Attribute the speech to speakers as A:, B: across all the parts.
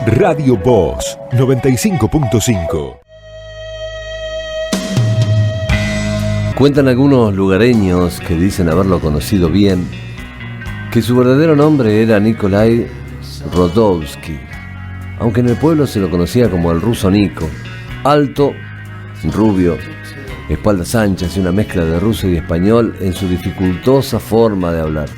A: Radio Voz 95.5.
B: Cuentan algunos lugareños que dicen haberlo conocido bien, que su verdadero nombre era Nikolai Rodovsky, aunque en el pueblo se lo conocía como el ruso Nico. Alto, rubio, espaldas anchas y una mezcla de ruso y español en su dificultosa forma de hablar.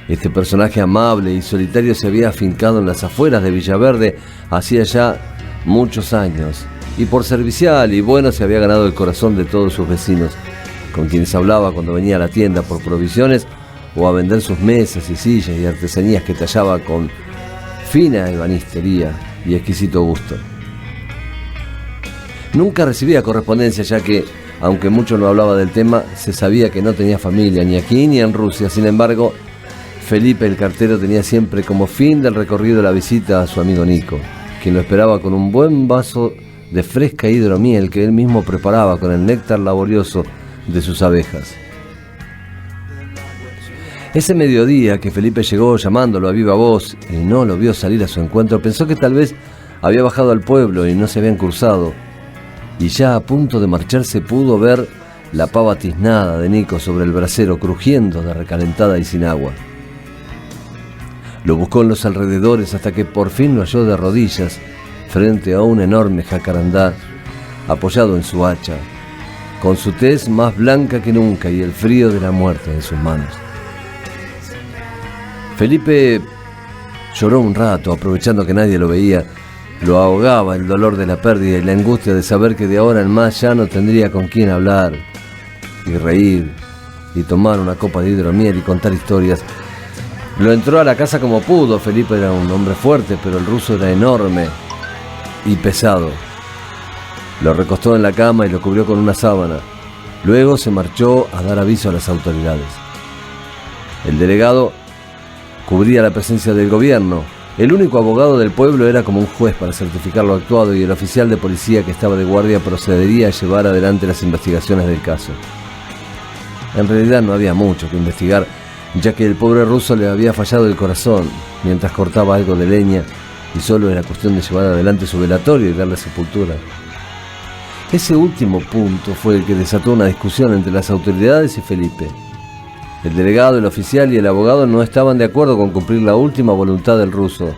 B: Este personaje amable y solitario se había afincado en las afueras de Villaverde hacía ya muchos años, y por servicial y bueno se había ganado el corazón de todos sus vecinos, con quienes hablaba cuando venía a la tienda por provisiones o a vender sus mesas y sillas y artesanías que tallaba con fina ebanistería y exquisito gusto. Nunca recibía correspondencia, ya que, aunque mucho no hablaba del tema, se sabía que no tenía familia ni aquí ni en Rusia. Sin embargo, Felipe el cartero tenía siempre como fin del recorrido la visita a su amigo Nico, quien lo esperaba con un buen vaso de fresca hidromiel que él mismo preparaba con el néctar laborioso de sus abejas. Ese mediodía que Felipe llegó llamándolo a viva voz y no lo vio salir a su encuentro, pensó que tal vez había bajado al pueblo y no se habían cruzado, y ya a punto de marcharse pudo ver la pava tiznada de Nico sobre el brasero, crujiendo de recalentada y sin agua. Lo buscó en los alrededores hasta que por fin lo halló de rodillas frente a un enorme jacarandá apoyado en su hacha, con su tez más blanca que nunca y el frío de la muerte en sus manos. Felipe lloró un rato, aprovechando que nadie lo veía. Lo ahogaba el dolor de la pérdida y la angustia de saber que de ahora en más ya no tendría con quién hablar y reír y tomar una copa de hidromiel y contar historias. Lo entró a la casa como pudo. Felipe era un hombre fuerte, pero el ruso era enorme y pesado. Lo recostó en la cama y lo cubrió con una sábana. Luego se marchó a dar aviso a las autoridades. El delegado cubría la presencia del gobierno. El único abogado del pueblo era como un juez para certificar lo actuado, y el oficial de policía que estaba de guardia procedería a llevar adelante las investigaciones del caso. En realidad no había mucho que investigar, ya que el pobre ruso le había fallado el corazón mientras cortaba algo de leña, y solo era cuestión de llevar adelante su velatorio y darle sepultura. Ese último punto fue el que desató una discusión entre las autoridades y Felipe. El delegado, el oficial y el abogado no estaban de acuerdo con cumplir la última voluntad del ruso,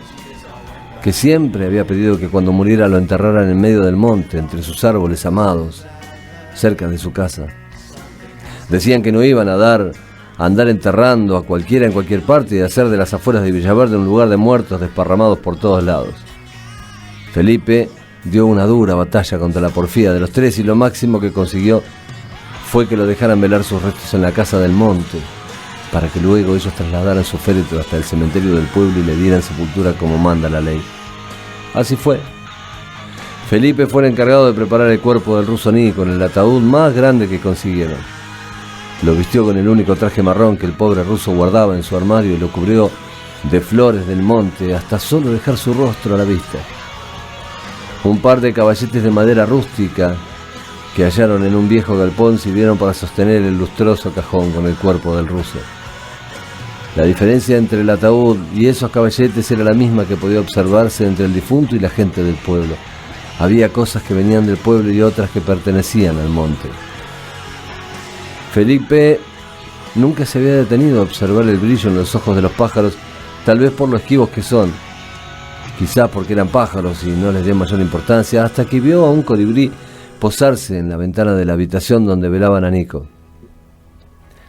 B: que siempre había pedido que cuando muriera lo enterraran en medio del monte, entre sus árboles amados, cerca de su casa. Decían que no iban a andar enterrando a cualquiera en cualquier parte y hacer de las afueras de Villaverde un lugar de muertos desparramados por todos lados. Felipe dio una dura batalla contra la porfía de los tres, y lo máximo que consiguió fue que lo dejaran velar sus restos en la casa del monte, para que luego ellos trasladaran su féretro hasta el cementerio del pueblo y le dieran sepultura como manda la ley. Así fue. Felipe fue el encargado de preparar el cuerpo del ruso Nico en el ataúd más grande que consiguieron. Lo vistió con el único traje marrón que el pobre ruso guardaba en su armario y lo cubrió de flores del monte hasta solo dejar su rostro a la vista. Un par de caballetes de madera rústica que hallaron en un viejo galpón sirvieron para sostener el lustroso cajón con el cuerpo del ruso. La diferencia entre el ataúd y esos caballetes era la misma que podía observarse entre el difunto y la gente del pueblo. Había cosas que venían del pueblo y otras que pertenecían al monte. Felipe nunca se había detenido a observar el brillo en los ojos de los pájaros, tal vez por lo esquivos que son, quizás porque eran pájaros y no les dio mayor importancia, hasta que vio a un colibrí posarse en la ventana de la habitación donde velaban a Nico.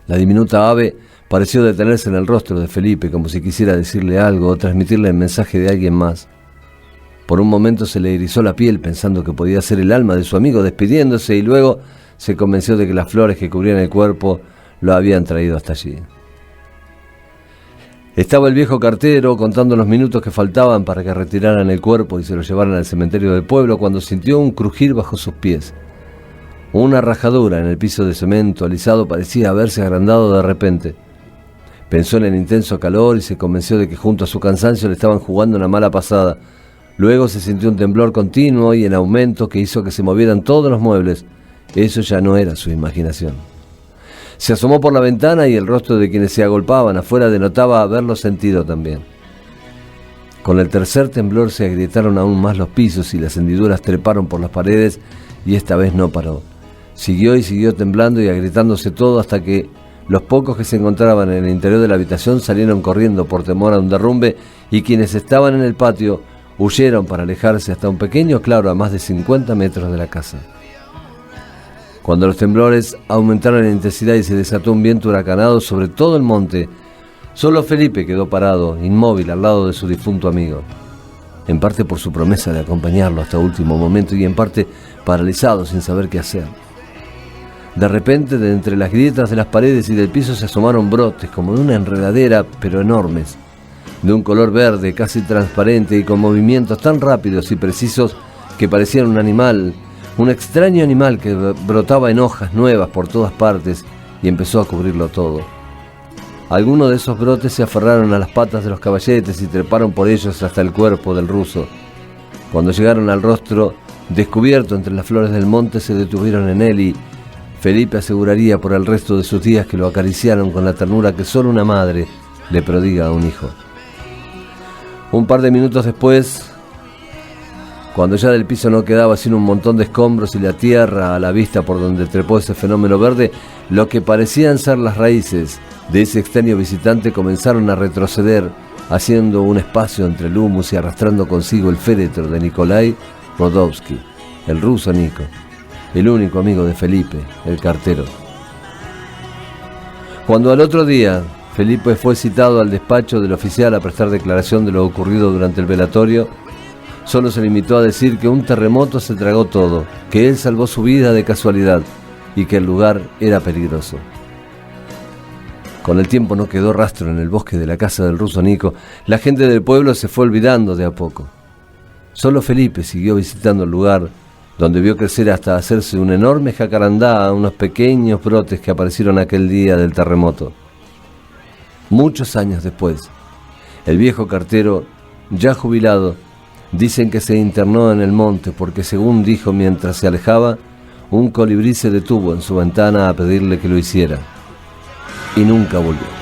B: La diminuta ave pareció detenerse en el rostro de Felipe, como si quisiera decirle algo o transmitirle el mensaje de alguien más. Por un momento se le erizó la piel pensando que podía ser el alma de su amigo despidiéndose, y luego se convenció de que las flores que cubrían el cuerpo lo habían traído hasta allí. Estaba el viejo cartero contando los minutos que faltaban para que retiraran el cuerpo y se lo llevaran al cementerio del pueblo, cuando sintió un crujir bajo sus pies. Una rajadura en el piso de cemento alisado parecía haberse agrandado de repente. Pensó en el intenso calor y se convenció de que junto a su cansancio le estaban jugando una mala pasada. Luego se sintió un temblor continuo y en aumento que hizo que se movieran todos los muebles. Eso ya no era su imaginación. Se asomó por la ventana y el rostro de quienes se agolpaban afuera denotaba haberlo sentido también. Con el tercer temblor se agrietaron aún más los pisos y las hendiduras treparon por las paredes, y esta vez no paró. Siguió y siguió temblando y agrietándose todo hasta que los pocos que se encontraban en el interior de la habitación salieron corriendo por temor a un derrumbe, y quienes estaban en el patio huyeron para alejarse hasta un pequeño claro a más de 50 metros de la casa. Cuando los temblores aumentaron en intensidad y se desató un viento huracanado sobre todo el monte, solo Felipe quedó parado, inmóvil, al lado de su difunto amigo, en parte por su promesa de acompañarlo hasta último momento y en parte paralizado sin saber qué hacer. De repente, de entre las grietas de las paredes y del piso se asomaron brotes como de una enredadera, pero enormes, de un color verde casi transparente y con movimientos tan rápidos y precisos que parecían un animal, un extraño animal que brotaba en hojas nuevas por todas partes y empezó a cubrirlo todo. Algunos de esos brotes se aferraron a las patas de los caballetes y treparon por ellos hasta el cuerpo del ruso. Cuando llegaron al rostro descubierto entre las flores del monte, se detuvieron en él y Felipe aseguraría por el resto de sus días que lo acariciaron con la ternura que solo una madre le prodiga a un hijo. Un par de minutos después, cuando ya del piso no quedaba sino un montón de escombros y la tierra a la vista por donde trepó ese fenómeno verde, lo que parecían ser las raíces de ese extraño visitante comenzaron a retroceder, haciendo un espacio entre el humus y arrastrando consigo el féretro de Nikolai Rodovsky, el ruso Nico, el único amigo de Felipe, el cartero. Cuando al otro día Felipe fue citado al despacho del oficial a prestar declaración de lo ocurrido durante el velatorio, solo se limitó a decir que un terremoto se tragó todo, que él salvó su vida de casualidad y que el lugar era peligroso. Con el tiempo no quedó rastro en el bosque de la casa del ruso Nico. La gente del pueblo se fue olvidando de a poco. Solo Felipe siguió visitando el lugar, donde vio crecer hasta hacerse un enorme jacarandá a unos pequeños brotes que aparecieron aquel día del terremoto. Muchos años después, el viejo cartero, ya jubilado, dicen que se internó en el monte porque, según dijo mientras se alejaba, un colibrí se detuvo en su ventana a pedirle que lo hiciera. Y nunca volvió.